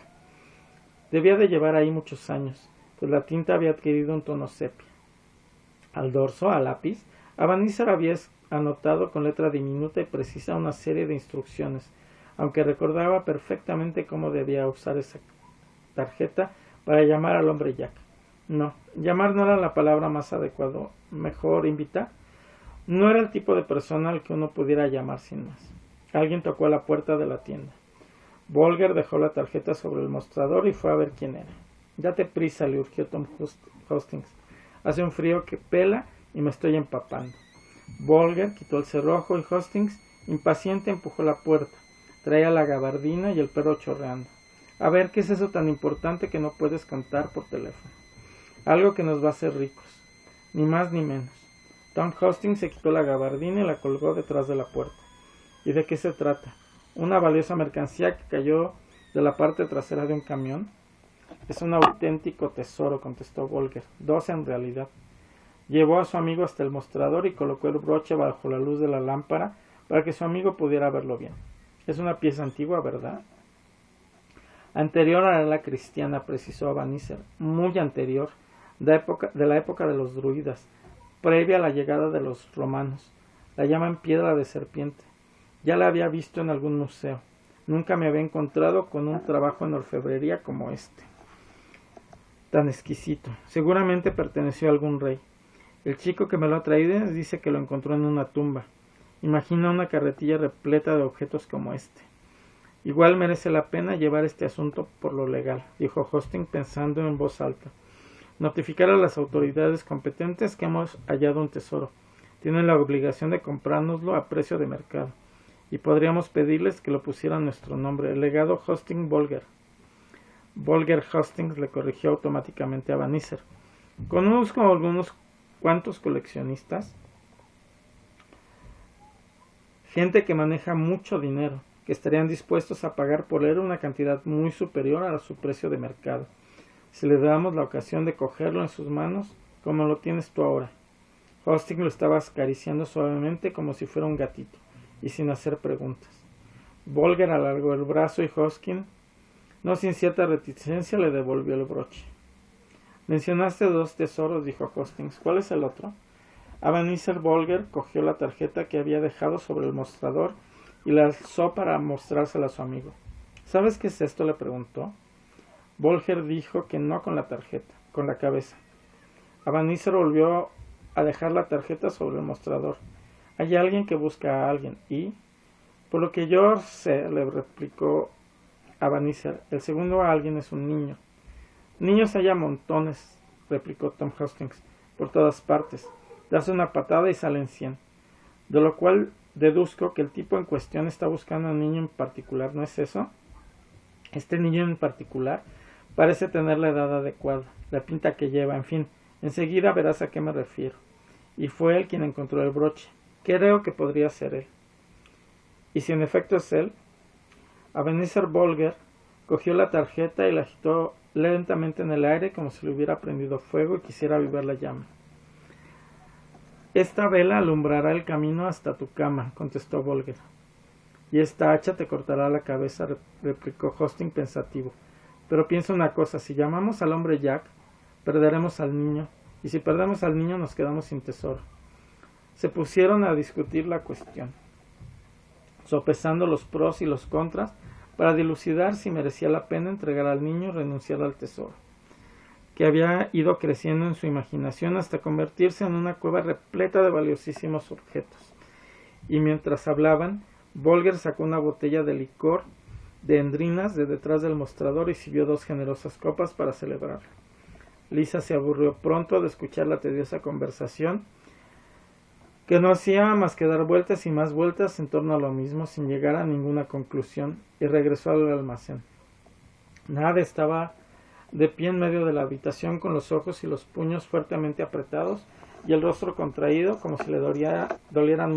Debía de llevar ahí muchos años, pues la tinta había adquirido un tono sepia. Al dorso, a lápiz, Ebenezer había anotado con letra diminuta y precisa una serie de instrucciones, aunque recordaba perfectamente cómo debía usar esa tarjeta para llamar al hombre Jack. No, llamar no era la palabra más adecuada, mejor invitar. No era el tipo de persona al que uno pudiera llamar sin más. Alguien tocó a la puerta de la tienda. Bolger dejó la tarjeta sobre el mostrador y fue a ver quién era. Date prisa, le urgió Tom Hastings. Hace un frío que pela y me estoy empapando. Bolger quitó el cerrojo y Hastings, impaciente, empujó la puerta. Traía la gabardina y el pelo chorreando. A ver, ¿qué es eso tan importante que no puedes contar por teléfono? Algo que nos va a hacer ricos. Ni más ni menos. Tom Hastings se quitó la gabardina y la colgó detrás de la puerta. ¿Y de qué se trata? ¿Una valiosa mercancía que cayó de la parte trasera de un camión? Es un auténtico tesoro, contestó Bolger. 2 en realidad. Llevó a su amigo hasta el mostrador y colocó el broche bajo la luz de la lámpara para que su amigo pudiera verlo bien. Es una pieza antigua, ¿verdad? Anterior a la cristiana, precisó Ebenezer. Muy anterior, de la época de los druidas, previa a la llegada de los romanos. La llaman piedra de serpiente. Ya la había visto en algún museo. Nunca me había encontrado con un trabajo en orfebrería como este. Tan exquisito. Seguramente perteneció a algún rey. El chico que me lo ha traído dice que lo encontró en una tumba. Imagina una carretilla repleta de objetos como este. Igual merece la pena llevar este asunto por lo legal, dijo Hastings pensando en voz alta. Notificar a las autoridades competentes que hemos hallado un tesoro. Tienen la obligación de comprárnoslo a precio de mercado. Y podríamos pedirles que lo pusieran a nuestro nombre, el legado Hastings Bolger. Bolger Hastings le corrigió automáticamente a Van Isser. Conozco a algunos cuantos coleccionistas, gente que maneja mucho dinero, que estarían dispuestos a pagar por él una cantidad muy superior a su precio de mercado, si le damos la ocasión de cogerlo en sus manos, como lo tienes tú ahora. Hastings lo estaba acariciando suavemente como si fuera un gatito, y sin hacer preguntas. Bolger alargó el brazo y Hastings, no sin cierta reticencia, le devolvió el broche. Mencionaste 2 tesoros, dijo Hastings. ¿Cuál es el otro? Ebenezer Bolger cogió la tarjeta que había dejado sobre el mostrador y la alzó para mostrársela a su amigo. ¿Sabes qué es esto?, le preguntó. Bolger dijo que no con la tarjeta, con la cabeza. Ebenezer volvió a dejar la tarjeta sobre el mostrador. Hay alguien que busca a alguien y, por lo que yo sé, le replicó Ebenezer, el segundo alguien es un niño. Niños hay a montones, replicó Tom Hastings, por todas partes. Das una patada y salen 100. De lo cual deduzco que el tipo en cuestión está buscando a un niño en particular, ¿no es eso? Este niño en particular parece tener la edad adecuada, la pinta que lleva, en fin, enseguida verás a qué me refiero. Y fue él quien encontró el broche. Creo que podría ser él. Y si en efecto es él, Ebenezer Bolger cogió la tarjeta y la agitó lentamente en el aire como si le hubiera prendido fuego y quisiera avivar la llama. Esta vela alumbrará el camino hasta tu cama, contestó Bolger. Y esta hacha te cortará la cabeza, replicó Hastings pensativo. Pero piensa una cosa, si llamamos al hombre Jack, perderemos al niño, y si perdemos al niño nos quedamos sin tesoro. Se pusieron a discutir la cuestión, sopesando los pros y los contras, para dilucidar si merecía la pena entregar al niño y renunciar al tesoro, que había ido creciendo en su imaginación hasta convertirse en una cueva repleta de valiosísimos objetos. Y mientras hablaban, Bolger sacó una botella de licor de endrinas de detrás del mostrador y sirvió 2 generosas copas para celebrarlo. Lisa se aburrió pronto de escuchar la tediosa conversación, que no hacía más que dar vueltas y más vueltas en torno a lo mismo sin llegar a ninguna conclusión, y regresó al almacén. Nada estaba de pie en medio de la habitación con los ojos y los puños fuertemente apretados y el rostro contraído como si le dolieran